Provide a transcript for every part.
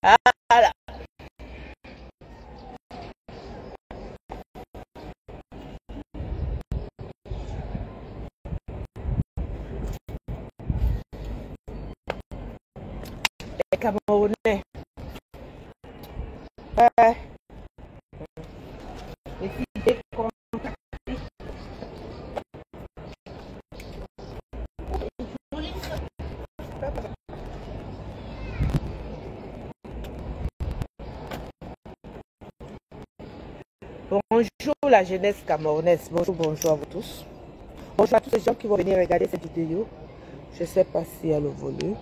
Voilà. Les Camerounais. Les filles bonjour la jeunesse camerounaise, bonjour à vous tous. Bonjour à tous les gens qui vont venir regarder cette vidéo. Je ne sais pas si elle a le volume.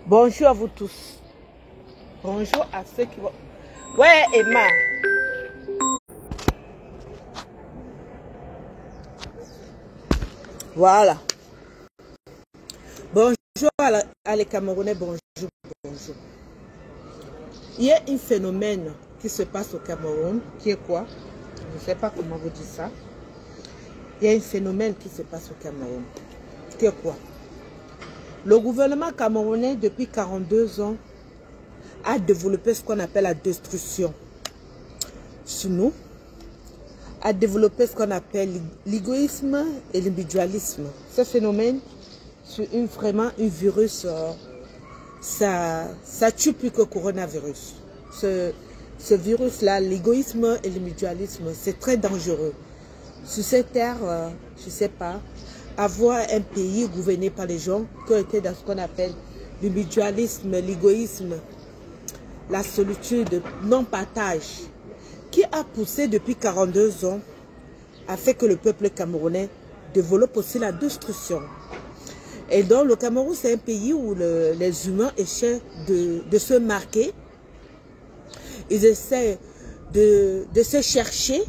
Bonjour à vous tous. Bonjour à ceux qui vont... Ouais, Emma. Voilà. Bonjour à les Camerounais, bonjour. Il y a un phénomène qui se passe au Cameroun, qui est quoi? Je ne sais pas comment vous dire ça. Il y a un phénomène qui se passe au Cameroun, qui est quoi? Le gouvernement camerounais, depuis 42 ans, a développé ce qu'on appelle la destruction sur nous, a développé ce qu'on appelle l'égoïsme et l'individualisme. Ce phénomène, c'est vraiment un virus, ça tue plus que le coronavirus. Ce virus-là, l'égoïsme et l'individualisme, c'est très dangereux. Sur cette terre, je ne sais pas, avoir un pays gouverné par les gens qui ont été dans ce qu'on appelle l'individualisme, l'égoïsme, la solitude, non-partage, qui a poussé depuis 42 ans a fait que le peuple camerounais développe aussi la destruction. Et donc le Cameroun, c'est un pays où les humains essaient de se marquer, ils essaient de se chercher,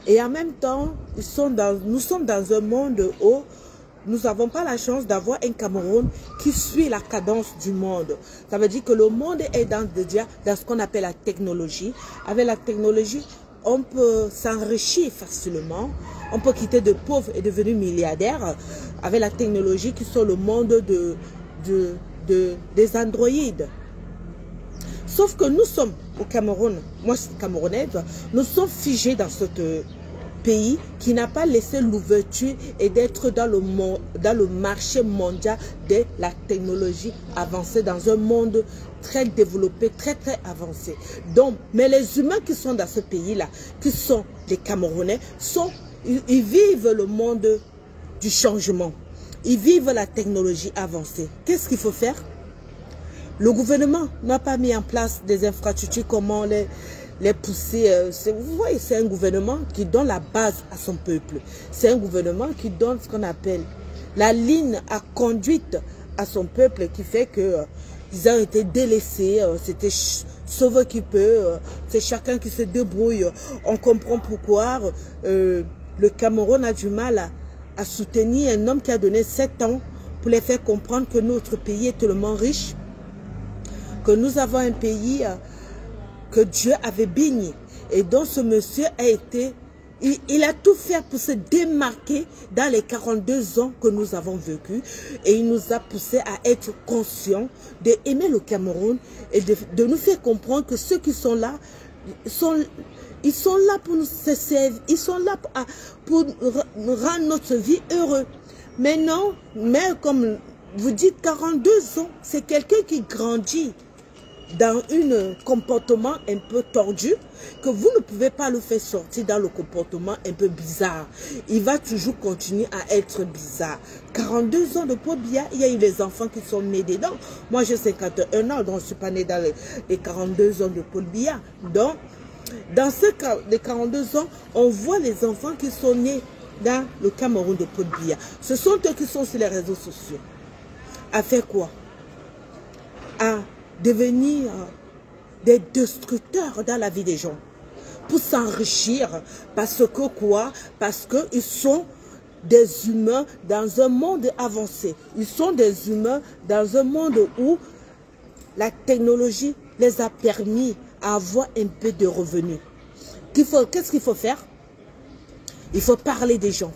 et en même temps, nous sommes dans un monde où nous n'avons pas la chance d'avoir un Cameroun qui suit la cadence du monde. Ça veut dire que le monde est dans ce qu'on appelle la technologie. Avec la technologie, on peut s'enrichir facilement. On peut quitter de pauvres et devenir milliardaires avec la technologie qui sont le monde des androïdes. Sauf que nous sommes au Cameroun, moi je suis camerounaise, nous sommes figés dans ce pays qui n'a pas laissé l'ouverture et d'être dans le marché mondial de la technologie avancée, dans un monde très développé, très avancé. Donc, mais les humains qui sont dans ce pays-là, qui sont les Camerounais, ils vivent le monde du changement. Ils vivent la technologie avancée. Qu'est-ce qu'il faut faire? Le gouvernement n'a pas mis en place des infrastructures, comment les pousser. Vous voyez, c'est un gouvernement qui donne la base à son peuple. C'est un gouvernement qui donne ce qu'on appelle la ligne à conduite à son peuple, qui fait que ils ont été délaissés. C'était sauve qui peut. C'est chacun qui se débrouille. On comprend pourquoi le Cameroun a du mal à soutenir un homme qui a donné 7 ans pour les faire comprendre que notre pays est tellement riche, que nous avons un pays que Dieu avait béni. Et donc ce monsieur a été, il a tout fait pour se démarquer dans les 42 ans que nous avons vécu. Et il nous a poussé à être conscients d'aimer le Cameroun et de nous faire comprendre que ceux qui sont là, ils sont là pour nous servir, ils sont là pour rendre notre vie heureuse. Mais non, mais comme vous dites, 42 ans, c'est quelqu'un qui grandit dans un comportement un peu tordu, que vous ne pouvez pas le faire sortir dans le comportement un peu bizarre. Il va toujours continuer à être bizarre. 42 ans de Paul Biya, il y a eu des enfants qui sont nés dedans. Moi, j'ai 51 ans, donc je ne suis pas né dans les 42 ans de Paul Biya. Donc, dans les 42 ans, on voit les enfants qui sont nés dans le Cameroun de Paul Biya. Ce sont eux qui sont sur les réseaux sociaux. À faire quoi? À devenir des destructeurs dans la vie des gens, pour s'enrichir, parce que quoi? Parce qu'ils sont des humains dans un monde avancé. Ils sont des humains dans un monde où la technologie les a permis à avoir un peu de revenus. qu'est-ce qu'il faut faire? Il faut parler des gens.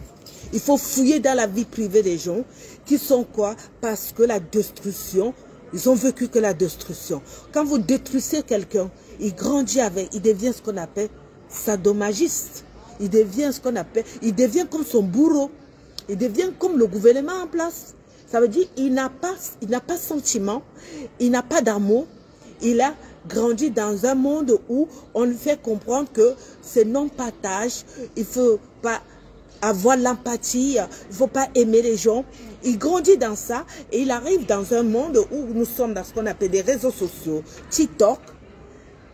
Il faut fouiller dans la vie privée des gens qui sont quoi? Parce que la destruction, ils ont vécu que la destruction. Quand vous détruisez quelqu'un, il grandit avec, il devient ce qu'on appelle sadomagiste. Il devient ce qu'on appelle, il devient comme son bourreau. Il devient comme le gouvernement en place. Ça veut dire qu'il n'a pas sentiment, il n'a pas d'amour. Il a grandi dans un monde où on lui fait comprendre que c'est non-partage, il ne faut pas avoir l'empathie, il ne faut pas aimer les gens. Il grandit dans ça et il arrive dans un monde où nous sommes dans ce qu'on appelle des réseaux sociaux, TikTok,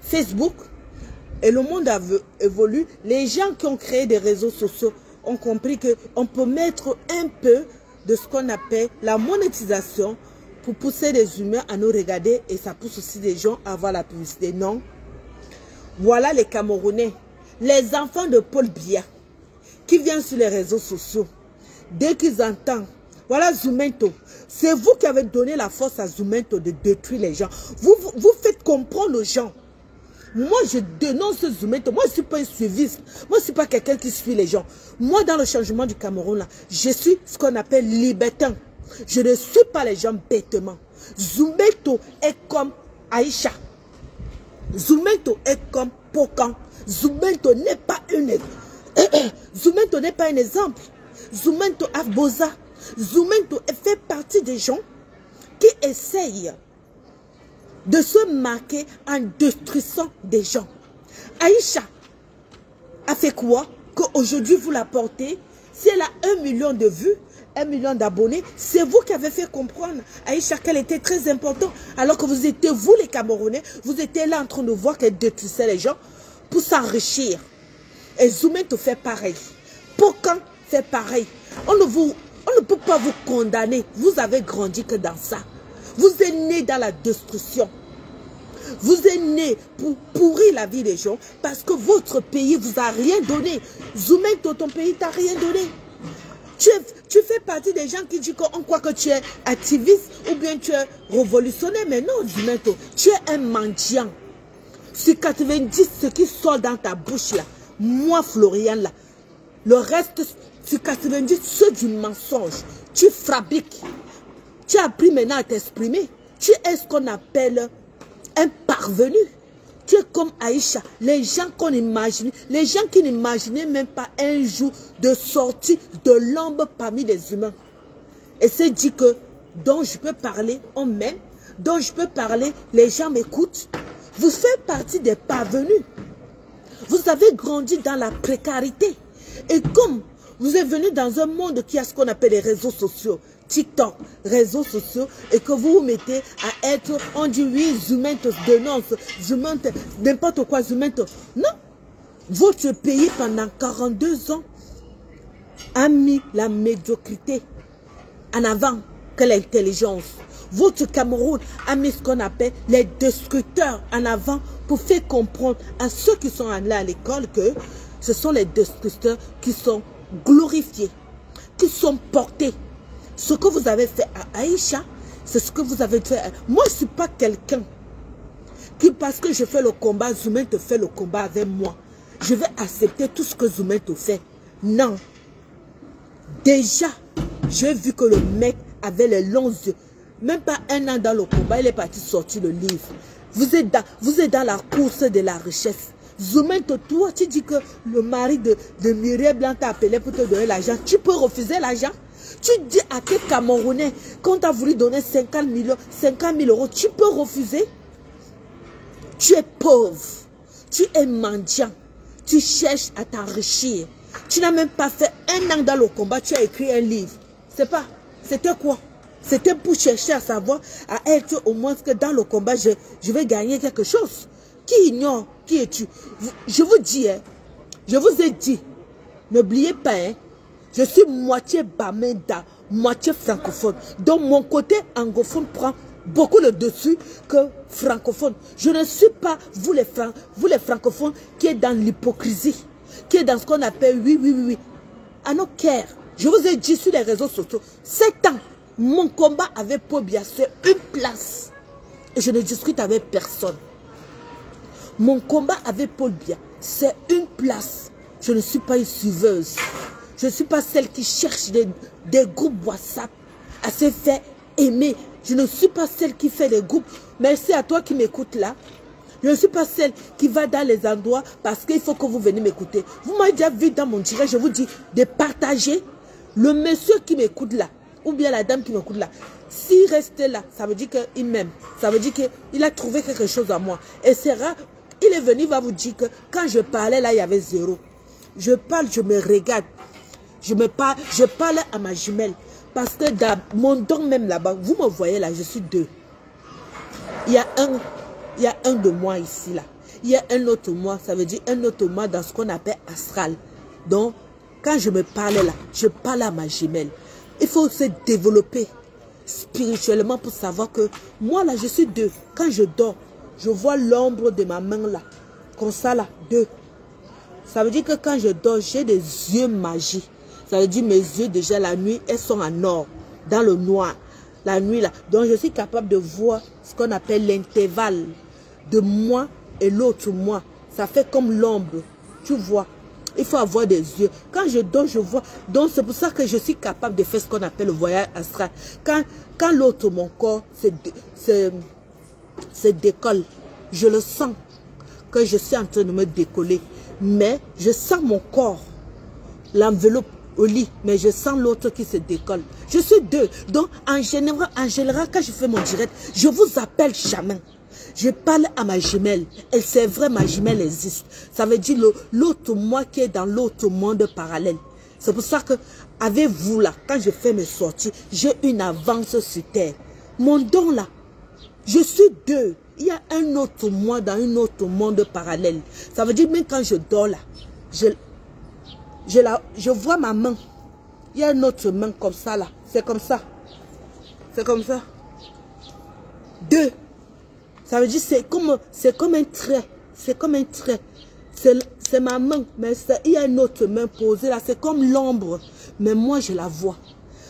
Facebook, et le monde évolue. Les gens qui ont créé des réseaux sociaux ont compris qu'on peut mettre un peu de ce qu'on appelle la monétisation pour pousser les humains à nous regarder et ça pousse aussi des gens à avoir la publicité. Non. Voilà les Camerounais, les enfants de Paul Biya qui viennent sur les réseaux sociaux. Dès qu'ils entendent, voilà Zoumento, c'est vous qui avez donné la force à Zoumento de détruire les gens. Vous faites comprendre aux gens. Moi, je dénonce Zoumento. Moi, je ne suis pas un suiviste. Moi, je ne suis pas quelqu'un qui suit les gens. Moi, dans le changement du Cameroun, là, je suis ce qu'on appelle libertin. Je ne suis pas les gens bêtement. Zoumento est comme Aïcha. Zoumento est comme Pokan. Zoumento n'est pas Zoumento n'est pas un exemple. Zoumento a Boza. Zoumento fait partie des gens qui essayent de se marquer en détruisant des gens. Aïcha a fait quoi? Qu'aujourd'hui vous la portez. Si elle a 1 million de vues, 1 million d'abonnés, c'est vous qui avez fait comprendre Aïcha qu'elle était très importante. Alors que vous étiez, vous les Camerounais, vous étiez là en train de voir qu'elle détruisait les gens pour s'enrichir. Et Zoumento fait pareil. Pokan fait pareil. On ne peut pas vous condamner. Vous avez grandi que dans ça. Vous êtes né dans la destruction. Vous êtes né pour pourrir la vie des gens parce que votre pays ne vous a rien donné. Zoumento, ton pays t'a rien donné. Tu fais partie des gens qui disent qu'on croit que tu es activiste ou bien tu es révolutionnaire. Mais non, Zoumento, tu es un mendiant. Sur 90, ce qui sort dans ta bouche là, moi, Florian là, le reste, sur 90, ceux du mensonge, tu fabriques. Tu as appris maintenant à t'exprimer. Tu es ce qu'on appelle un parvenu. Tu es comme Aïcha. Les gens qu'on imagine, les gens qui n'imaginaient même pas un jour de sortie de l'ombre parmi les humains. Et c'est dit que, dont je peux parler, on m'aime, dont je peux parler, les gens m'écoutent. Vous faites partie des parvenus. Vous avez grandi dans la précarité. Et comme vous êtes venu dans un monde qui a ce qu'on appelle les réseaux sociaux, TikTok, réseaux sociaux, et que vous vous mettez à être, on dit oui, Zoumento dénonce, Zoumento, n'importe quoi, Zoumento. Non. Votre pays pendant 42 ans a mis la médiocrité en avant que l'intelligence. Votre Cameroun a mis ce qu'on appelle les destructeurs en avant pour faire comprendre à ceux qui sont allés à l'école que ce sont les destructeurs qui sont glorifiés, qui sont portés. Ce que vous avez fait à Aïcha, c'est ce que vous avez fait. Moi, je ne suis pas quelqu'un qui, parce que je fais le combat, Zoumento fait le combat avec moi. Je vais accepter tout ce que Zoumento fait. Non. Déjà, j'ai vu que le mec avait les longs yeux. Même pas 1 an dans le combat, il est parti sortir le livre. Vous êtes dans la course de la richesse. Zoumento, toi, tu dis que le mari de Mireille Blanc t'a appelé pour te donner l'argent. Tu peux refuser l'argent? Tu dis à quel Camerounais, quand tu as voulu donner 50 000 euros, tu peux refuser? Tu es pauvre, tu es mendiant, tu cherches à t'enrichir. Tu n'as même pas fait 1 an dans le combat, tu as écrit un livre. C'est pas, c'était quoi? C'était pour chercher à savoir, à être au moins que dans le combat, je vais gagner quelque chose. Qui ignore? Qui es-tu? Je vous dis, hein, je vous ai dit, n'oubliez pas, hein, je suis moitié Bamenda, moitié francophone. Donc mon côté anglophone prend beaucoup le dessus que francophone. Je ne suis pas, vous les francophones, qui est dans l'hypocrisie, qui est dans ce qu'on appelle oui. I don't care. Je vous ai dit sur les réseaux sociaux, 7 ans, mon combat avec Paul Biya, c'est une place. Et je ne discute avec personne. Mon combat avec Paul Biya, c'est une place. Je ne suis pas une suiveuse. Je ne suis pas celle qui cherche des groupes WhatsApp à se faire aimer. Je ne suis pas celle qui fait des groupes. Merci à toi qui m'écoute là. Je ne suis pas celle qui va dans les endroits parce qu'il faut que vous veniez m'écouter. Vous m'avez déjà vu dans mon direct, je vous dis de partager. Le monsieur qui m'écoute là, ou bien la dame qui m'écoute là, s'il reste là, ça veut dire qu'il m'aime. Ça veut dire qu'il a trouvé quelque chose à moi. Et c'est rare, il est venu, il va vous dire que quand je parlais là, il y avait 0. Je parle, je me regarde. Je parle à ma jumelle. Parce que dans mon don même là-bas, vous me voyez là, je suis 2. Il y a un de moi ici là. Il y a un autre moi, ça veut dire un autre moi dans ce qu'on appelle astral. Donc, quand je me parlais là, je parle à ma jumelle. Il faut se développer spirituellement pour savoir que moi là, je suis 2. Quand je dors, je vois l'ombre de ma main là. Comme ça là, 2. Ça veut dire que quand je dors, j'ai des yeux magiques. Ça veut dire mes yeux déjà la nuit, elles sont en or, dans le noir. La nuit là. Donc je suis capable de voir ce qu'on appelle l'intervalle de moi et l'autre moi. Ça fait comme l'ombre. Tu vois. Il faut avoir des yeux. Quand je dors, je vois. Donc c'est pour ça que je suis capable de faire ce qu'on appelle le voyage astral. Quand l'autre, mon corps, se décolle, je le sens que je suis en train de me décoller. Mais je sens mon corps, l'enveloppe au lit, mais je sens l'autre qui se décolle. Je suis 2. Donc, en général, quand je fais mon direct, je vous appelle jamais. Je parle à ma jumelle. Et c'est vrai, ma jumelle existe. Ça veut dire l'autre moi qui est dans l'autre monde parallèle. C'est pour ça que, avec vous là, quand je fais mes sorties, j'ai une avance sur terre. Mon don là, je suis 2. Il y a un autre moi dans un autre monde parallèle. Ça veut dire même quand je dors là, je vois ma main. Il y a une autre main comme ça là. C'est comme ça. C'est comme ça. 2. Ça veut dire c'est comme un trait. C'est comme un trait. C'est ma main. Mais il y a une autre main posée là. C'est comme l'ombre. Mais moi je la vois.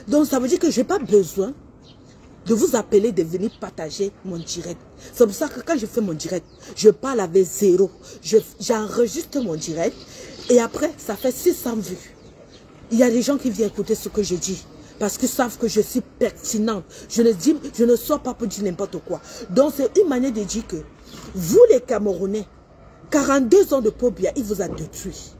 Donc ça veut dire que je n'ai pas besoin de vous appeler de venir partager mon direct. C'est pour ça que quand je fais mon direct, je parle avec 0. J'enregistre mon direct et après, ça fait 600 vues. Il y a des gens qui viennent écouter ce que je dis parce qu'ils savent que je suis pertinente. Je ne sors pas pour dire n'importe quoi. Donc, c'est une manière de dire que vous, les Camerounais, 42 ans de Pobia, il vous a détruit.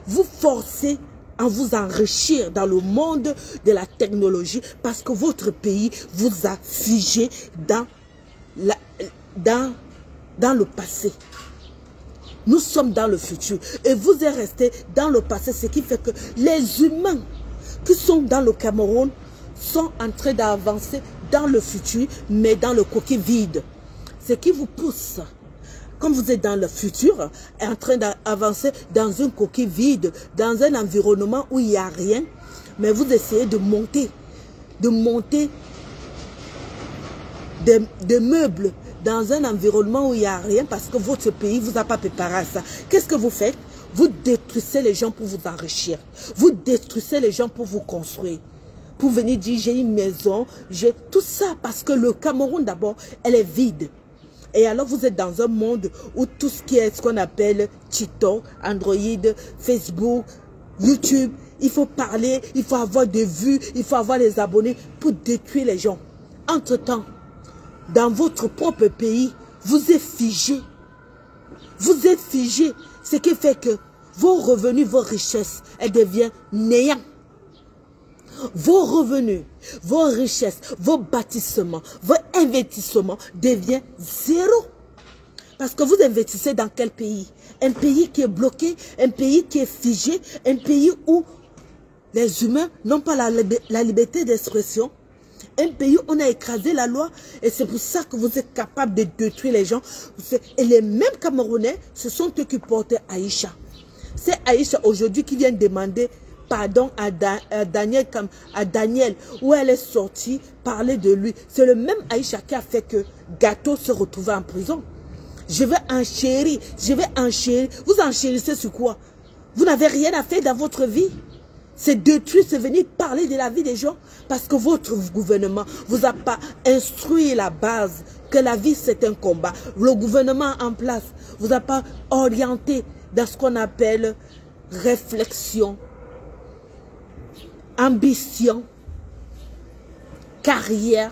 Vous forcez à vous enrichir dans le monde de la technologie parce que votre pays vous a figé dans le passé. Nous sommes dans le futur et vous êtes resté dans le passé, ce qui fait que les humains qui sont dans le Cameroun sont en train d'avancer dans le futur, mais dans le coquille vide. Ce qui vous pousse, comme vous êtes dans le futur, en train d'avancer dans une coquille vide, dans un environnement où il n'y a rien, mais vous essayez de monter des meubles dans un environnement où il n'y a rien parce que votre pays ne vous a pas préparé à ça. Qu'est-ce que vous faites? Vous détruisez les gens pour vous enrichir. Vous détruisez les gens pour vous construire. Pour venir dire j'ai une maison, j'ai tout ça parce que le Cameroun d'abord, elle est vide. Et alors vous êtes dans un monde où tout ce qui est ce qu'on appelle TikTok, Android, Facebook, YouTube, il faut parler, il faut avoir des vues, il faut avoir des abonnés pour détruire les gens. Entre-temps, dans votre propre pays, vous êtes figé. Vous êtes figé. Ce qui fait que vos revenus, vos richesses, elles deviennent néants. Vos revenus, vos richesses, vos bâtissements, vos investissements deviennent 0. Parce que vous investissez dans quel pays? Un pays qui est bloqué, un pays qui est figé, un pays où les humains n'ont pas la liberté d'expression. Un pays où on a écrasé la loi et c'est pour ça que vous êtes capable de détruire les gens. Et les mêmes Camerounais, ce sont eux qui portent Aïcha. C'est Aïcha aujourd'hui qui vient demander pardon à Daniel, où elle est sortie parler de lui. C'est le même Aïcha qui a fait que Gâteau se retrouvait en prison. Je vais enchérir. Vous enchérissez sur quoi? Vous n'avez rien à faire dans votre vie. C'est détruire, c'est venir parler de la vie des gens. Parce que votre gouvernement vous a pas instruit la base. Que la vie c'est un combat. Le gouvernement en place vous a pas orienté dans ce qu'on appelle réflexion, ambition, carrière,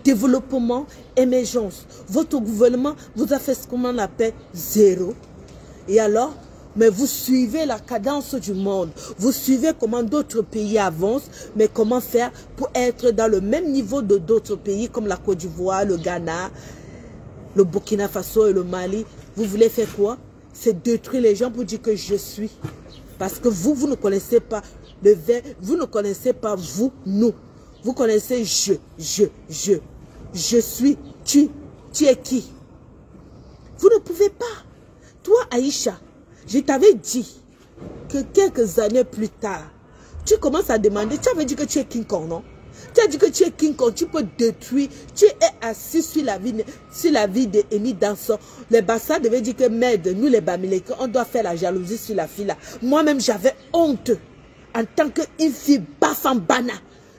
développement, émergence. Votre gouvernement vous a fait ce qu'on appelle zéro. Et alors, mais vous suivez la cadence du monde. Vous suivez comment d'autres pays avancent, mais comment faire pour être dans le même niveau de d'autres pays comme la Côte d'Ivoire, le Ghana, le Burkina Faso et le Mali. Vous voulez faire quoi? C'est détruire les gens pour dire que je suis. Parce que vous ne connaissez pas le verbe, vous ne connaissez pas vous, nous. Vous connaissez je suis, tu es qui? Vous ne pouvez pas. Toi, Aïcha, je t'avais dit que quelques années plus tard, tu commences à demander, tu avais dit que tu es King Kong, non? Tu as dit que tu es King Kong, tu peux détruire, tu es assis sur la vie de Amy Danson. Les Bassa devaient dire que merde, nous les Bamileke, on doit faire la jalousie sur la fille là. Moi-même, j'avais honte en tant qu'une fille Bafambana.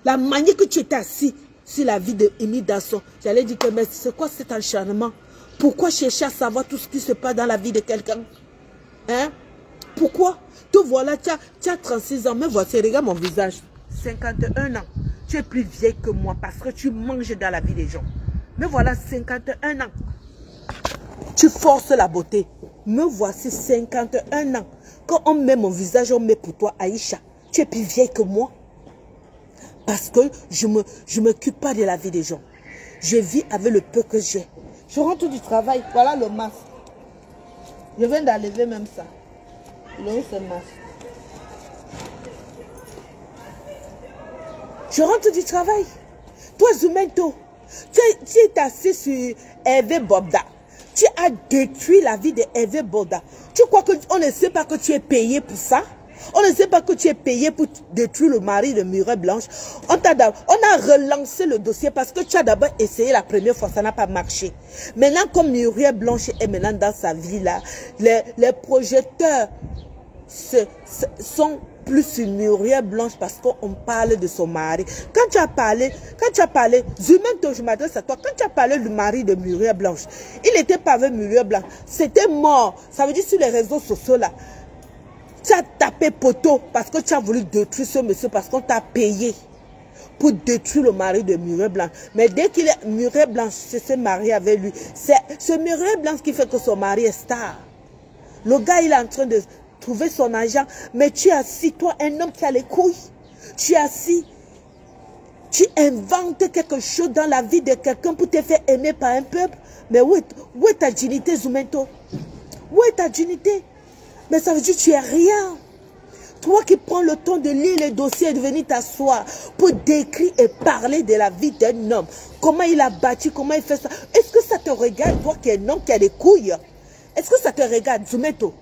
La manière que tu étais assis sur la vie de Amy Danson, j'allais dire que mais c'est quoi cet acharnement? Pourquoi chercher à savoir tout ce qui se passe dans la vie de quelqu'un? Hein? Pourquoi? Te voilà, tu as 36 ans, mais voici, regarde mon visage. 51 ans. Tu es plus vieille que moi parce que tu manges dans la vie des gens. Me voilà 51 ans. Tu forces la beauté. Me voici 51 ans. Quand on met mon visage, on met pour toi Aïcha. Tu es plus vieille que moi. Parce que je m'occupe pas de la vie des gens. Je vis avec le peu que j'ai. Je rentre du travail. Voilà le masque. Je viens d'enlever même ça. Là où c'est le masque. Je rentre du travail. Toi, Zoumento, tu es assis sur Hervé Bobda. Tu as détruit la vie de Hervé Bobda. Tu crois qu'on ne sait pas que tu es payé pour ça? On ne sait pas que tu es payé pour détruire le mari de Muriel Blanche. On a relancé le dossier parce que tu as d'abord essayé la première fois, ça n'a pas marché. Maintenant, comme Muriel Blanche est maintenant dans sa vie là, les projecteurs sont plus sur Muriel Blanche parce qu'on parle de son mari. Quand tu as parlé, Zoumento, je m'adresse à toi, quand tu as parlé du mari de Muriel Blanche, il n'était pas avec Muriel Blanche, c'était mort. Ça veut dire sur les réseaux sociaux là, tu as tapé poteau parce que tu as voulu détruire ce monsieur parce qu'on t'a payé pour détruire le mari de Muriel Blanche. Mais dès qu'il est Muriel Blanche, s'est marié avec lui, c'est ce Muriel Blanche qui fait que son mari est star. Le gars, il est en train de trouver son argent, mais tu es assis, toi, un homme qui a les couilles, tu es assis, tu inventes quelque chose dans la vie de quelqu'un pour te faire aimer par un peuple. Mais où est ta dignité, Zoumento? Où est ta dignité? Mais ça veut dire que tu es rien. Toi qui prends le temps de lire les dossiers et de venir t'asseoir pour décrire et parler de la vie d'un homme, comment il a bâti, comment il fait ça. Est-ce que ça te regarde, toi qui es un homme qui a des couilles? Est-ce que ça te regarde, Zoumento?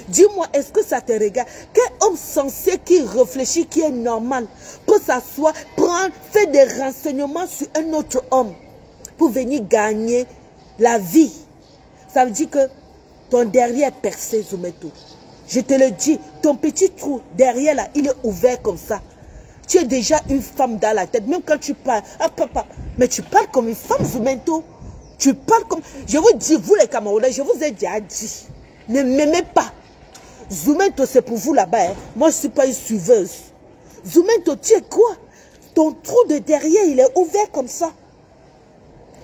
Dis-moi, est-ce que ça te regarde? Quel homme sensé qui réfléchit, qui est normal, peut s'asseoir, prendre, faire des renseignements sur un autre homme pour venir gagner la vie? Ça veut dire que ton derrière est percé, Zoumento. Je te le dis, ton petit trou derrière là, il est ouvert comme ça. Tu es déjà une femme dans la tête, même quand tu parles. Ah, papa, mais tu parles comme une femme, Zoumento. Tu parles comme... Je vous dis, vous les Camerounais, je vous ai déjà dit, ne m'aimez pas. Zoumento, c'est pour vous là-bas. Hein. Moi, je ne suis pas une suiveuse. Zoumento, tu es quoi? Ton trou de derrière, il est ouvert comme ça.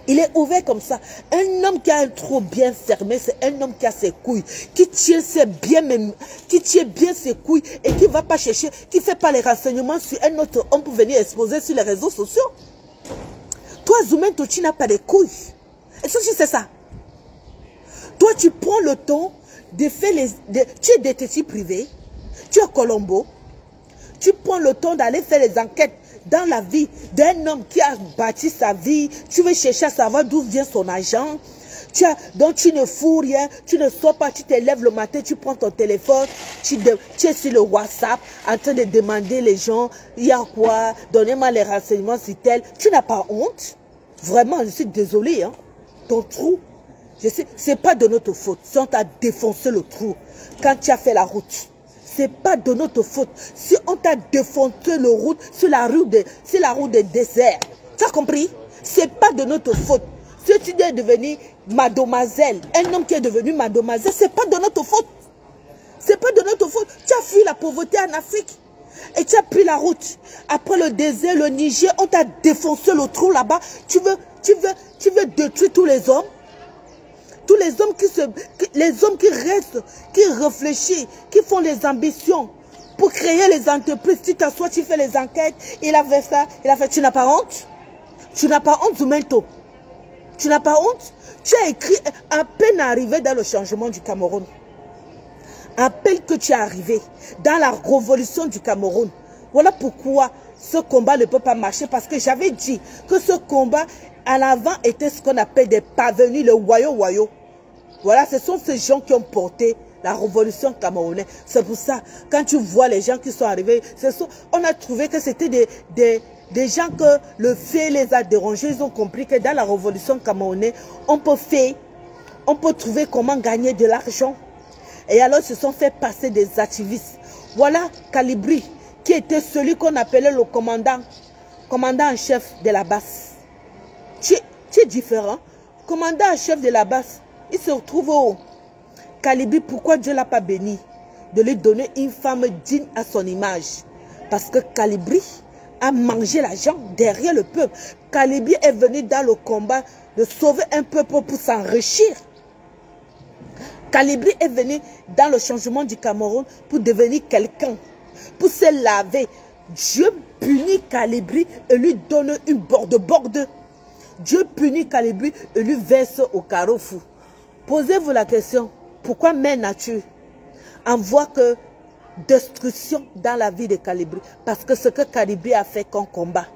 Il est ouvert comme ça. Un homme qui a un trou bien fermé, c'est un homme qui a ses couilles, qui tient bien ses couilles et qui ne va pas chercher, qui ne fait pas les renseignements sur un autre homme pour venir exposer sur les réseaux sociaux. Toi, Zoumento, tu n'as pas de couilles. Est-ce que tu sais ça? Toi, tu prends le temps de faire tu es détective privé, tu es Colombo, tu prends le temps d'aller faire les enquêtes dans la vie d'un homme qui a bâti sa vie, tu veux chercher à savoir d'où vient son argent, donc tu ne fous rien, tu ne sors pas, tu te lèves le matin, tu prends ton téléphone, tu es sur le WhatsApp en train de demander les gens, il y a quoi, donnez-moi les renseignements sur tel, tu n'as pas honte? Vraiment, je suis désolée, hein, ton trou. Je sais, c'est pas de notre faute. Si on t'a défoncé le trou, quand tu as fait la route, c'est pas de notre faute. Si on t'a défoncé le route sur la route des déserts, tu as compris? C'est pas de notre faute. Si tu es devenu mademoiselle, un homme qui est devenu mademoiselle, c'est pas de notre faute. C'est pas de notre faute. Tu as fui la pauvreté en Afrique et tu as pris la route. Après le désert, le Niger, on t'a défoncé le trou là-bas. Tu veux détruire tous les hommes? Tous les hommes qui restent, qui réfléchissent, qui font les ambitions pour créer les entreprises. Tu t'assois, tu fais les enquêtes. Il a fait ça, il a fait. Tu n'as pas honte? Tu n'as pas honte, Zoumento? Tu n'as pas honte? Tu as écrit à peine arrivé dans le changement du Cameroun. À peine que tu es arrivé dans la révolution du Cameroun. Voilà pourquoi ce combat ne peut pas marcher. Parce que j'avais dit que ce combat, à l'avant, était ce qu'on appelle des parvenus, le wayo-wayo. Voilà, ce sont ces gens qui ont porté la révolution camerounaise. C'est pour ça, quand tu vois les gens qui sont arrivés, on a trouvé que c'était des gens que le fait les a dérangés. Ils ont compris que dans la révolution camerounaise, on peut trouver comment gagner de l'argent. Et alors, ils se sont fait passer des activistes. Voilà Calibri, qui était celui qu'on appelait le commandant en chef de la base. Tu es différent. Commandant en chef de la base, il se retrouve au Calibri. Pourquoi Dieu ne l'a pas béni de lui donner une femme digne à son image? Parce que Calibri a mangé l'argent derrière le peuple. Calibri est venu dans le combat de sauver un peuple pour s'enrichir. Calibri est venu dans le changement du Cameroun pour devenir quelqu'un, pour se laver. Dieu punit Calibri et lui donne une borde. Dieu punit Calibri et lui verse au carrefour. Posez-vous la question, pourquoi Mère Nature envoie que destruction dans la vie de Calibri? Parce que ce que Calibri a fait comme combat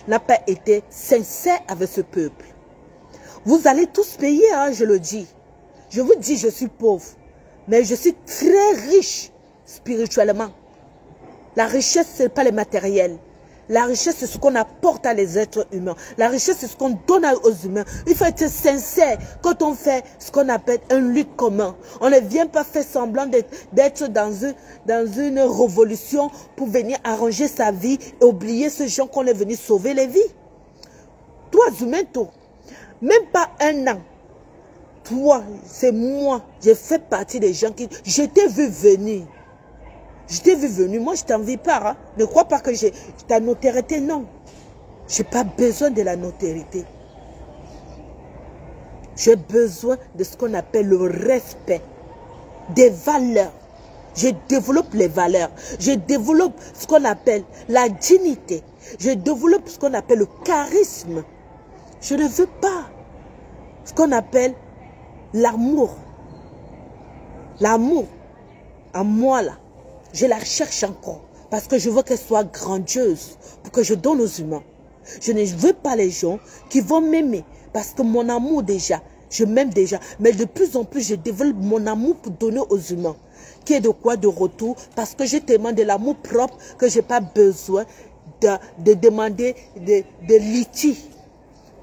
n'a pas été sincère avec ce peuple. Vous allez tous payer, hein, je le dis. Je vous dis, je suis pauvre, mais je suis très riche spirituellement. La richesse, ce n'est pas le matériel. La richesse, c'est ce qu'on apporte à les êtres humains. La richesse, c'est ce qu'on donne aux humains. Il faut être sincère quand on fait ce qu'on appelle un lutte commun. On ne vient pas faire semblant d'être dans une révolution pour venir arranger sa vie et oublier ce gens qu'on est venu sauver les vies. Toi, Zoumento, même pas un an. Toi, c'est moi. J'ai fait partie des gens qui... Je t'ai vu venir. Je t'ai vu venir. Moi, je t'envie pas. Hein. Ne crois pas que j'ai ta notoriété. Non. Je n'ai pas besoin de la notoriété. J'ai besoin de ce qu'on appelle le respect. Des valeurs. Je développe les valeurs. Je développe ce qu'on appelle la dignité. Je développe ce qu'on appelle le charisme. Je ne veux pas ce qu'on appelle l'amour. L'amour, en moi là, je la cherche encore. Parce que je veux qu'elle soit grandiose pour que je donne aux humains. Je ne veux pas les gens qui vont m'aimer. Parce que mon amour déjà, je m'aime déjà. Mais de plus en plus, je développe mon amour pour donner aux humains. Qui est de quoi de retour? Parce que j'ai tellement de l'amour propre que je n'ai pas besoin de demander de litiges.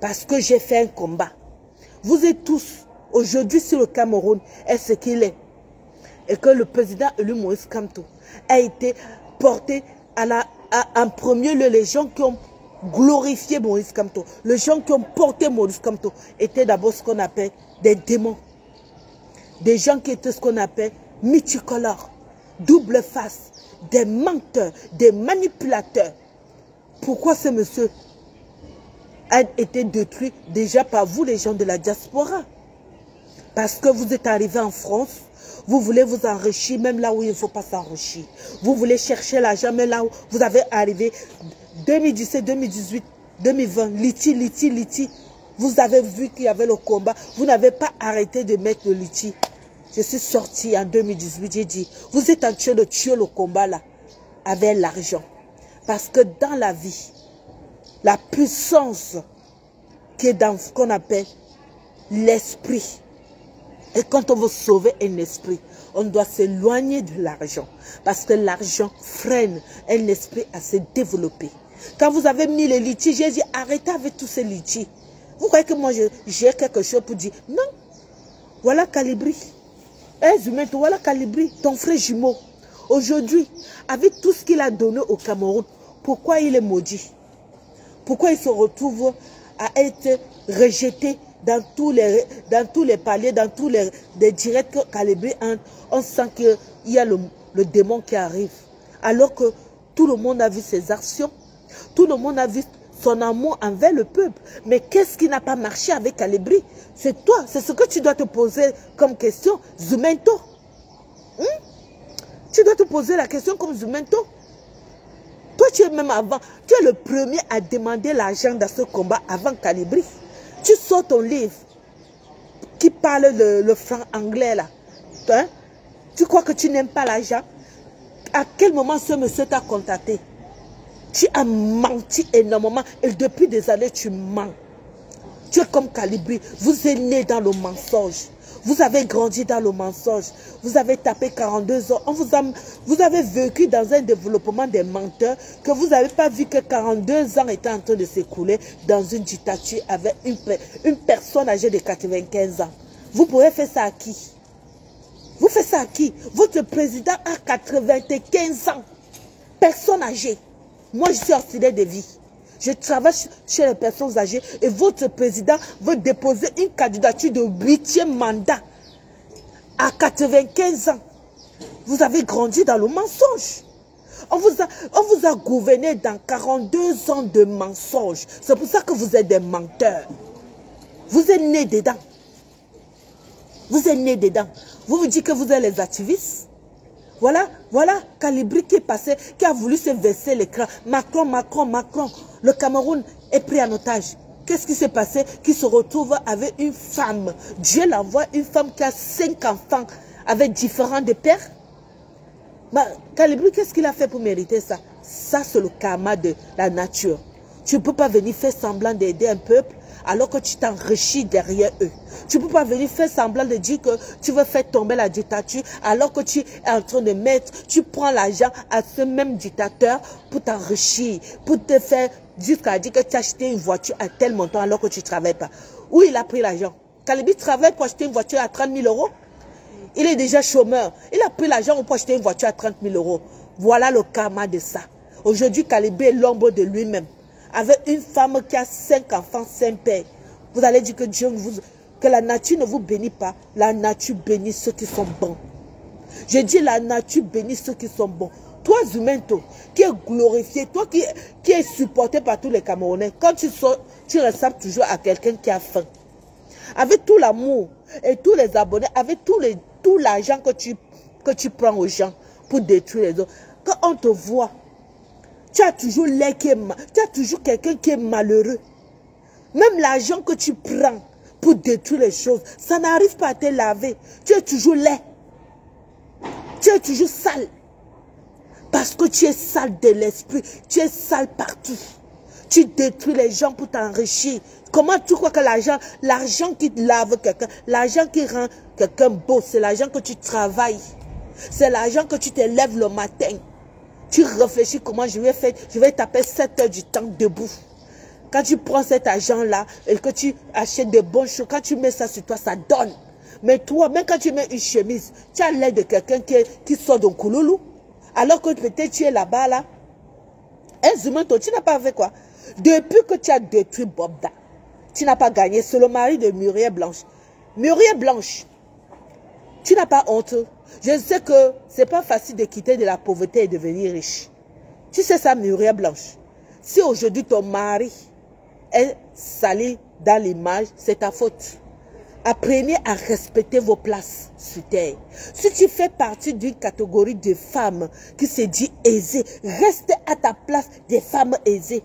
Parce que j'ai fait un combat. Vous êtes tous aujourd'hui sur le Cameroun est ce qu'il est. Et que le président élu Moïse Kamto a été porté en premier lieu. Les gens qui ont glorifié Moïse Kamto, les gens qui ont porté Moïse Kamto étaient d'abord ce qu'on appelle des démons. Des gens qui étaient ce qu'on appelle multicolores, double face, des menteurs, des manipulateurs. Pourquoi ce monsieur a été détruit déjà par vous, les gens de la diaspora? Parce que vous êtes arrivés en France, vous voulez vous enrichir même là où il ne faut pas s'enrichir. Vous voulez chercher l'argent même là où vous avez arrivé 2017, 2018, 2020, liti. Vous avez vu qu'il y avait le combat. Vous n'avez pas arrêté de mettre le liti. Je suis sorti en 2018, j'ai dit, vous êtes en train de tuer le combat là avec l'argent. Parce que dans la vie, la puissance qui est dans ce qu'on appelle l'esprit. Et quand on veut sauver un esprit, on doit s'éloigner de l'argent. Parce que l'argent freine un esprit à se développer. Quand vous avez mis les litiges, j'ai dit arrêtez avec tous ces litiges. Vous croyez que moi j'ai quelque chose pour dire? Non. Voilà Calibri. Zoumento, voilà Calibri, ton frère jumeau. Aujourd'hui, avec tout ce qu'il a donné au Cameroun, pourquoi il est maudit? Pourquoi il se retrouve à être rejeté dans tous les paliers, dans tous les directs calibrés? On sent qu'il y a le démon qui arrive. Alors que tout le monde a vu ses actions, tout le monde a vu son amour envers le peuple. Mais qu'est-ce qui n'a pas marché avec Calibri? C'est toi, c'est ce que tu dois te poser comme question, Zumento. Tu dois te poser la question comme Zumento. Toi, tu es même avant, tu es le premier à demander l'argent dans ce combat avant Calibri. Tu sors ton livre qui parle le franc anglais là. Hein? Tu crois que tu n'aimes pas l'argent? À quel moment ce monsieur t'a contacté? Tu as menti énormément et depuis des années tu mens. Tu es comme Calibri, vous êtes né dans le mensonge. Vous avez grandi dans le mensonge. Vous avez tapé 42 ans. Vous avez vécu dans un développement des menteurs que vous n'avez pas vu que 42 ans étaient en train de s'écouler dans une dictature avec une personne âgée de 95 ans. Vous pourrez faire ça à qui? Vous faites ça à qui? Votre président a 95 ans. Personne âgée. Moi, je suis auxiliaire de vie. Je travaille chez les personnes âgées et votre président veut déposer une candidature de 8e mandat à 95 ans. Vous avez grandi dans le mensonge. On vous a gouverné dans 42 ans de mensonges. C'est pour ça que vous êtes des menteurs. Vous êtes nés dedans. Vous êtes nés dedans. Vous vous dites que vous êtes les activistes. Voilà Calibri qui est passé, qui a voulu se verser l'écran. Macron. Le Cameroun est pris en otage. Qu'est-ce qui s'est passé? Qui se retrouve avec une femme. Dieu l'envoie, une femme qui a 5 enfants avec différents de pères. Calibri, qu'est-ce qu'il a fait pour mériter ça? Ça, c'est le karma de la nature. Tu ne peux pas venir faire semblant d'aider un peuple alors que tu t'enrichis derrière eux. Tu ne peux pas venir faire semblant de dire que tu veux faire tomber la dictature alors que tu es en train de mettre, tu prends l'argent à ce même dictateur pour t'enrichir, pour te faire jusqu'à dire que tu as acheté une voiture à tel montant alors que tu ne travailles pas. Où il a pris l'argent? Calibri travaille pour acheter une voiture à 30 000 €. Il est déjà chômeur. Il a pris l'argent pour acheter une voiture à 30 000 €. Voilà le karma de ça. Aujourd'hui, Calibri est l'ombre de lui-même. Avec une femme qui a 5 enfants, 5 pères. Vous allez dire que que la nature ne vous bénit pas. La nature bénit ceux qui sont bons. Je dis la nature bénit ceux qui sont bons. Toi, Zumento, qui est glorifié, toi qui est supporté par tous les Camerounais, quand tu sors, tu ressembles toujours à quelqu'un qui a faim. Avec tout l'amour et tous les abonnés, avec tout l'argent que tu prends aux gens pour détruire les autres. Quand on te voit, tu as toujours l'air qui est mal. Tu as toujours quelqu'un qui est malheureux. Même l'argent que tu prends pour détruire les choses, ça n'arrive pas à te laver. Tu es toujours laid. Tu es toujours sale. Parce que tu es sale de l'esprit. Tu es sale partout. Tu détruis les gens pour t'enrichir. Comment tu crois que l'argent qui lave quelqu'un, l'argent qui rend quelqu'un beau, c'est l'argent que tu travailles. C'est l'argent que tu te lèves le matin. Tu réfléchis comment je vais taper 7 heures du temps debout. Quand tu prends cet argent-là et que tu achètes de bonnes choses, quand tu mets ça sur toi, ça donne. Mais toi, même quand tu mets une chemise, tu as l'air de quelqu'un qui sort d'un couloulou. Alors que peut-être tu es là-bas, là. Zumento, tu n'as pas fait quoi? Depuis que tu as détruit Bobda, tu n'as pas gagné. C'est le mari de Muriel Blanche. Muriel Blanche, tu n'as pas honte. Je sais que ce n'est pas facile de quitter de la pauvreté et devenir riche. Tu sais ça, Muriel Blanche. Si aujourd'hui ton mari est sali dans l'image, c'est ta faute. Apprenez à respecter vos places sur terre. Si tu fais partie d'une catégorie de femmes qui se dit aisées, reste à ta place des femmes aisées.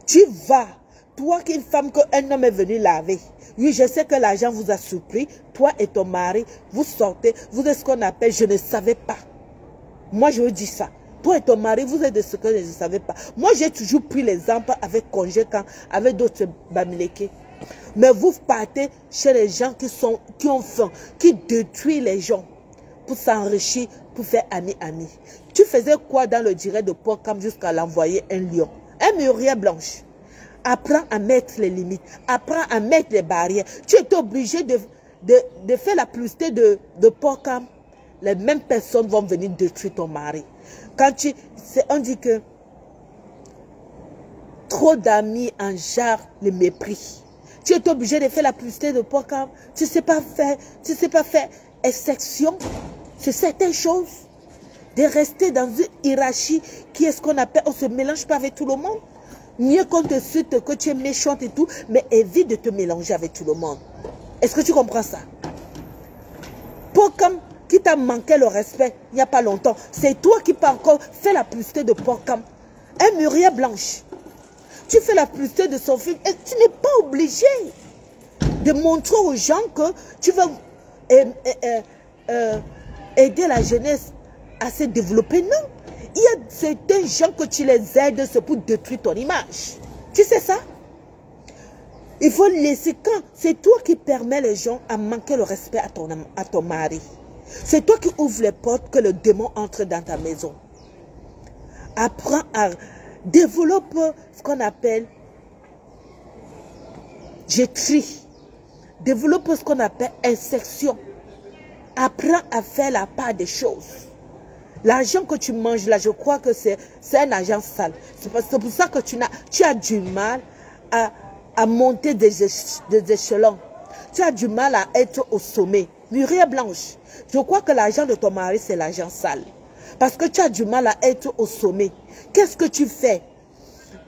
Tu vas, toi qui es une femme qu'un homme est venu laver. Oui, je sais que l'argent vous a surpris. Toi et ton mari, vous sortez, vous êtes ce qu'on appelle, je ne savais pas. Moi, je vous dis ça. Toi et ton mari, vous êtes de ce que je ne savais pas. Moi, j'ai toujours pris l'exemple avec Congé, avec d'autres Bamileke. Mais vous partez chez les gens qui ont faim, qui détruisent les gens pour s'enrichir, pour faire ami-ami. Tu faisais quoi dans le direct de Port-Cam jusqu'à l'envoyer un lion? Un Muriel Blanche. Apprends à mettre les limites, apprends à mettre les barrières. Tu es obligé de faire la publicité de Port-Cam. les mêmes personnes vont venir détruire ton mari. Quand on dit que trop d'amis engendrent le mépris. Tu es obligé de faire la publicité de Pocam. Tu ne sais pas faire exception sur certaines choses. De rester dans une hiérarchie qui est ce qu'on appelle, on ne se mélange pas avec tout le monde. Mieux qu'on te cite que tu es méchante et tout, mais évite de te mélanger avec tout le monde. Est-ce que tu comprends ça? Pocam qui t'a manqué le respect il n'y a pas longtemps, c'est toi qui peux encore faire la publicité de Pocam. Un Muriel Blanche. Tu fais la publicité de son film et tu n'es pas obligé de montrer aux gens que tu vas aider la jeunesse à se développer. Non. Il y a certains gens que tu les aides, c'est pour détruire ton image. Tu sais ça? Il faut laisser quand c'est toi qui permets les gens à manquer le respect à ton mari. C'est toi qui ouvres les portes que le démon entre dans ta maison. Apprends à développer ce qu'on appelle jetterie. Développe ce qu'on appelle insertion. Apprends à faire la part des choses. L'argent que tu manges là, je crois que c'est un argent sale. C'est pour ça que tu as du mal à monter des échelons. Tu as du mal à être au sommet. Muriel Blanche, je crois que l'argent de ton mari, c'est l'argent sale. Parce que tu as du mal à être au sommet. Qu'est-ce que tu fais?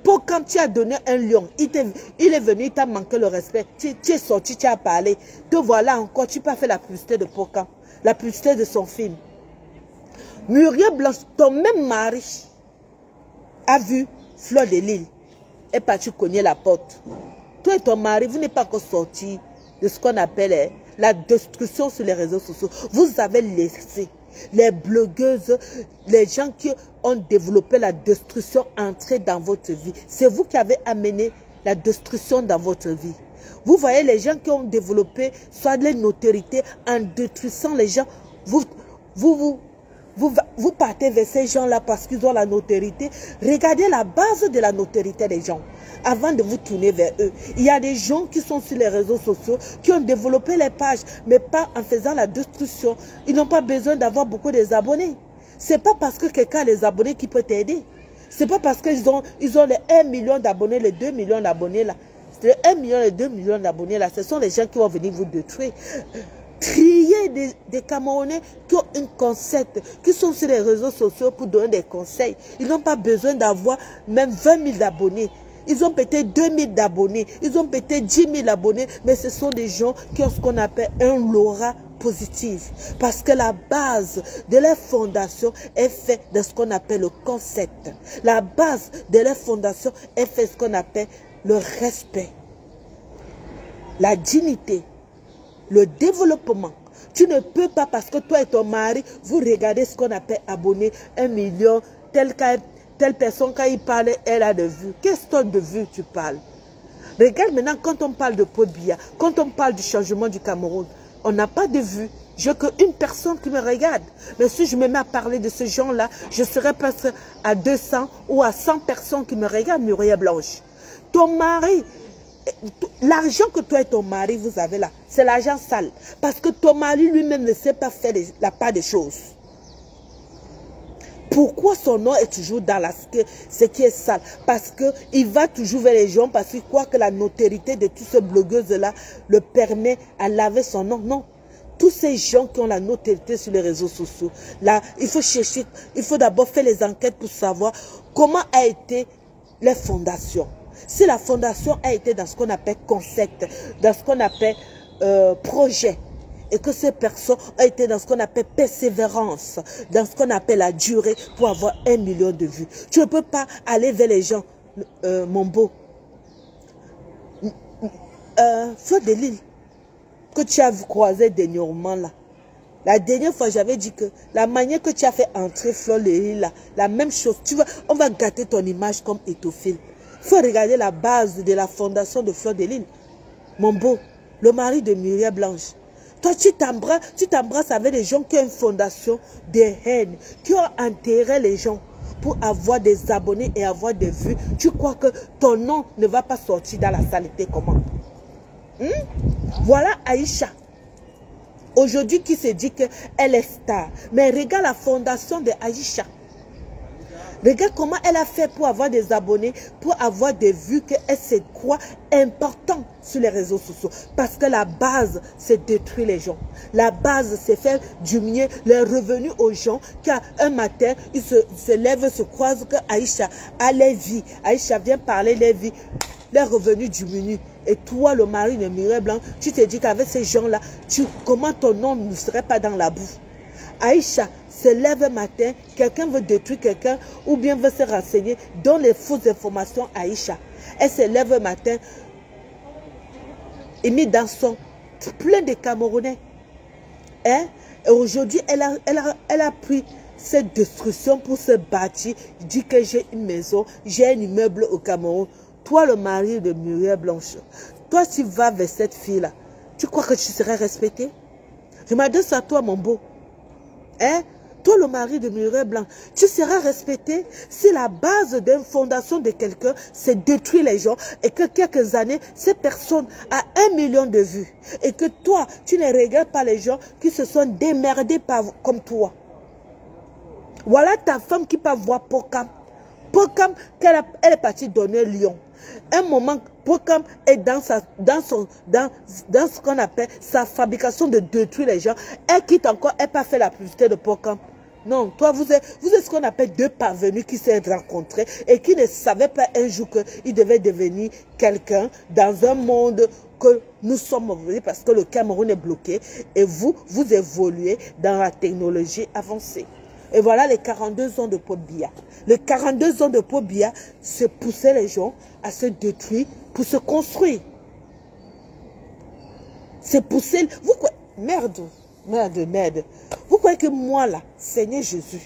Pour quand tu as donné un lion, il est venu, il t'a manqué le respect. Tu es sorti, tu as parlé. Te voilà encore, tu peux faire la publicité de Pocam. La publicité de son film. Muriel Blanche, ton même mari a vu Fleur de Lys est parti cogner la porte. Toi et ton mari, vous n'êtes pas encore sortis de ce qu'on appelle la destruction sur les réseaux sociaux. Vous avez laissé les blogueuses, les gens qui ont développé la destruction entrer dans votre vie. C'est vous qui avez amené la destruction dans votre vie. Vous voyez les gens qui ont développé soit les notoriétés en détruisant les gens. Vous partez vers ces gens-là parce qu'ils ont la notoriété. Regardez la base de la notoriété des gens avant de vous tourner vers eux. Il y a des gens qui sont sur les réseaux sociaux, qui ont développé les pages, mais pas en faisant la destruction. Ils n'ont pas besoin d'avoir beaucoup d'abonnés. Ce n'est pas parce que quelqu'un a les abonnés qui peut t'aider. Ce n'est pas parce qu'ils ont les 1 million d'abonnés, les 2 millions d'abonnés là. Les 1 million et 2 millions d'abonnés là, ce sont les gens qui vont venir vous détruire. Trier des Camerounais qui ont un concept, qui sont sur les réseaux sociaux pour donner des conseils. Ils n'ont pas besoin d'avoir même 20 000 abonnés. Ils ont peut-être 2 000 abonnés. Ils ont peut-être 10 000 abonnés. Mais ce sont des gens qui ont ce qu'on appelle un aura positif. Parce que la base de leur fondation est faite de ce qu'on appelle le concept. La base de leur fondation est faite de ce qu'on appelle le respect, la dignité, le développement. Tu ne peux pas, parce que toi et ton mari, vous regardez ce qu'on appelle abonné, 1 million, telle personne, quand il parle, elle a de vues. Qu'est-ce de vues tu parles? Regarde maintenant, quand on parle de Paul Biya, quand on parle du changement du Cameroun, on n'a pas de vues. Je n'ai qu'une personne qui me regarde. Mais si je me mets à parler de ce genre-là, je serais presque à 200 ou à 100 personnes qui me regardent, Muriel Blanche. Ton mari, l'argent que toi et ton mari vous avez là, c'est l'argent sale. Parce que ton mari lui-même ne sait pas faire la part des choses. Pourquoi son nom est toujours dans ce qui est sale? Parce qu'il va toujours vers les gens, parce qu'il croit que la notoriété de toutes ces blogueuses-là le permet à laver son nom. Non. Tous ces gens qui ont la notoriété sur les réseaux sociaux, là, il faut chercher, il faut d'abord faire les enquêtes pour savoir comment a été les fondations. Si la fondation a été dans ce qu'on appelle concept, dans ce qu'on appelle projet, et que ces personnes ont été dans ce qu'on appelle persévérance, dans ce qu'on appelle la durée pour avoir 1 million de vues. Tu ne peux pas aller vers les gens, mon beau. Fleur de Lys, que tu as croisé dernièrement là. La dernière fois, j'avais dit que la manière que tu as fait entrer Fleur de Lys là, la même chose. Tu vois, on va gâter ton image comme Étophile. Il faut regarder la base de la fondation de Fleur de Lys. Mon beau, le mari de Muriel Blanche. Toi, tu t'embrasses avec des gens qui ont une fondation de haine, qui ont enterré les gens pour avoir des abonnés et avoir des vues. Tu crois que ton nom ne va pas sortir dans la saleté comment? Voilà Aïcha. aujourd'hui qui se dit qu'elle est star. Mais regarde la fondation de Aïcha. Regarde comment elle a fait pour avoir des abonnés, pour avoir des vues, qu'elle se croit important sur les réseaux sociaux. Parce que la base, c'est détruire les gens. La base, c'est faire diminuer les revenus aux gens. Car un matin, ils se lèvent, se croisent que Aïcha a les vies. Aïcha vient parler les vies. Les revenus diminuent. Et toi, le mari de Mireille Blanc, tu te dis qu'avec ces gens-là, comment ton nom ne serait pas dans la boue? Aïcha se lève un matin, quelqu'un veut détruire quelqu'un ou bien veut se renseigner, donne les fausses informations à Aïcha. Elle se lève un matin et met dans son plein de Camerounais. Hein? Et aujourd'hui, elle a pris cette destruction pour se bâtir. Dit que j'ai une maison, j'ai un immeuble au Cameroun. Toi, le mari de Mireille Blanche, toi, tu vas vers cette fille-là. Tu crois que tu serais respecté? Je m'adresse à toi, mon beau. Hein? Toi, le mari de Mireille Blanc, tu seras respecté si la base d'une fondation de quelqu'un, c'est détruire les gens et que quelques années, cette personne a 1 million de vues. Et que toi, tu ne regardes pas les gens qui se sont démerdés comme toi. Voilà ta femme qui peut voir Pokam. Pokam, elle est partie donner Lyon. Un moment, Pokam est dans ce qu'on appelle sa fabrication de détruire les gens. Elle quitte encore, elle n'a pas fait la publicité de Pokam. Non, toi, vous êtes ce qu'on appelle deux parvenus qui s'est rencontrés et qui ne savaient pas un jour qu'ils devaient devenir quelqu'un dans un monde que nous sommes venus parce que le Cameroun est bloqué et vous évoluez dans la technologie avancée. Et voilà les 42 ans de Paul Biya. Les 42 ans de Paul Biya, c'est pousser les gens à se détruire pour se construire. C'est pousser... Vous croyez... Merde. Vous croyez que moi là, Seigneur Jésus,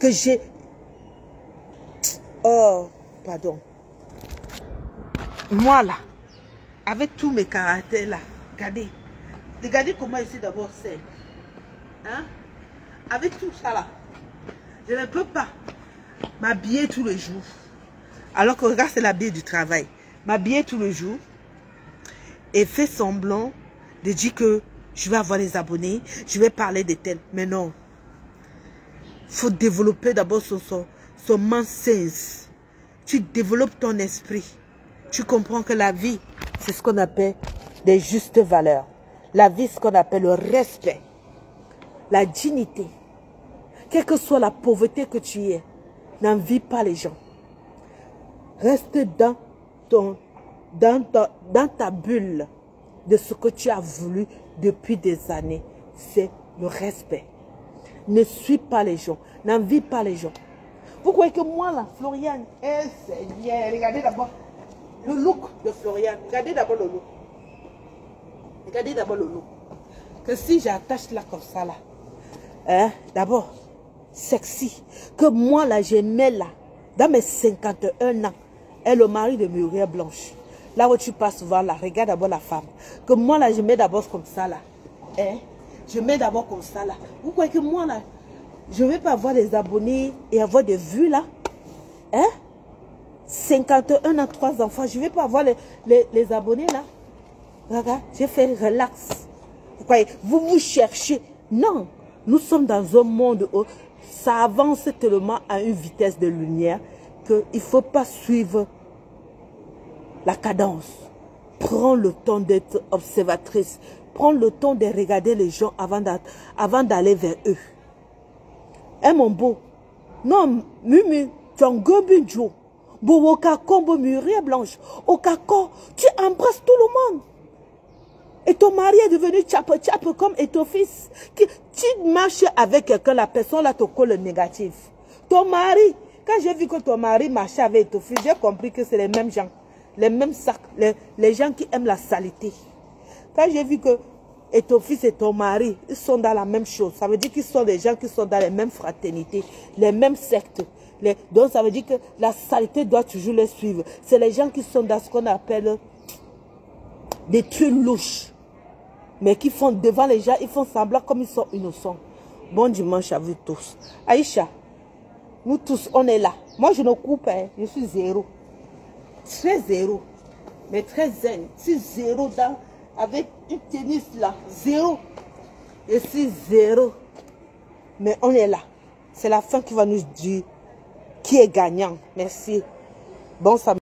que j'ai... Oh, pardon. Moi là, avec tous mes caractères là, regardez comment je suis d'abord celle. Hein? Avec tout ça là, je ne peux pas m'habiller tous les jours. Alors que regarde, c'est l'habit du travail. M'habiller tous les jours et faire semblant de dire que je vais avoir des abonnés, je vais parler de tel. Mais non. Il faut développer d'abord son mindset. Tu développes ton esprit. Tu comprends que la vie, c'est ce qu'on appelle des justes valeurs. La vie, c'est ce qu'on appelle le respect. La dignité. Quelle que soit la pauvreté que tu es, n'envie pas les gens. Reste dans ta bulle de ce que tu as voulu depuis des années. C'est le respect. Ne suis pas les gens. N'envie pas les gens. Vous croyez que moi, là, Floriane, Seigneur, regardez d'abord le look de Floriane. Regardez d'abord le look. Regardez d'abord le look. Que si j'attache là comme ça, là, hein, d'abord, sexy. Que moi, là, je mets là, dans mes 51 ans, et le mari de Mireille Blanche. Là où tu passes souvent, là, regarde d'abord la femme. Que moi, là, je mets d'abord comme ça, là. Hein? Je mets d'abord comme ça, là. Vous croyez que moi, là, je ne vais pas avoir des abonnés et avoir des vues, là? Hein? 51 ans, 3 enfants. Je ne vais pas avoir les abonnés, là. Regarde, j'ai fait relax. Vous croyez? Vous cherchez. Non. Nous sommes dans un monde où ça avance tellement à une vitesse de lumière qu'il ne faut pas suivre la cadence. Prends le temps d'être observatrice. Prends le temps de regarder les gens avant d'aller vers eux. Hein, mon beau? Non, Mimi, tu es un gobinjo. Bowoka combo Mireille Blanche. Au kako, tu embrasses tout le monde. Et ton mari est devenu tchape comme et ton fils. Tu marches avec quelqu'un, la personne là te colle le négatif. Ton mari, quand j'ai vu que ton mari marchait avec ton fils, j'ai compris que c'est les mêmes gens. Les mêmes sacs, les gens qui aiment la saleté. Quand j'ai vu que et ton fils et ton mari, ils sont dans la même chose. Ça veut dire qu'ils sont des gens qui sont dans les mêmes fraternités, les mêmes sectes. Donc ça veut dire que la saleté doit toujours les suivre. C'est les gens qui sont dans ce qu'on appelle des trucs louches. Mais qui font devant les gens, ils font semblant comme ils sont innocents. Bon dimanche à vous tous. Aïcha, nous tous, on est là. Moi, je ne coupe pas, hein. Je suis zéro. Très zéro. Mais très zen. Je suis zéro avec une tennis là. Zéro. Je suis 0. Mais on est là. C'est la fin qui va nous dire qui est gagnant. Merci. Bon samedi.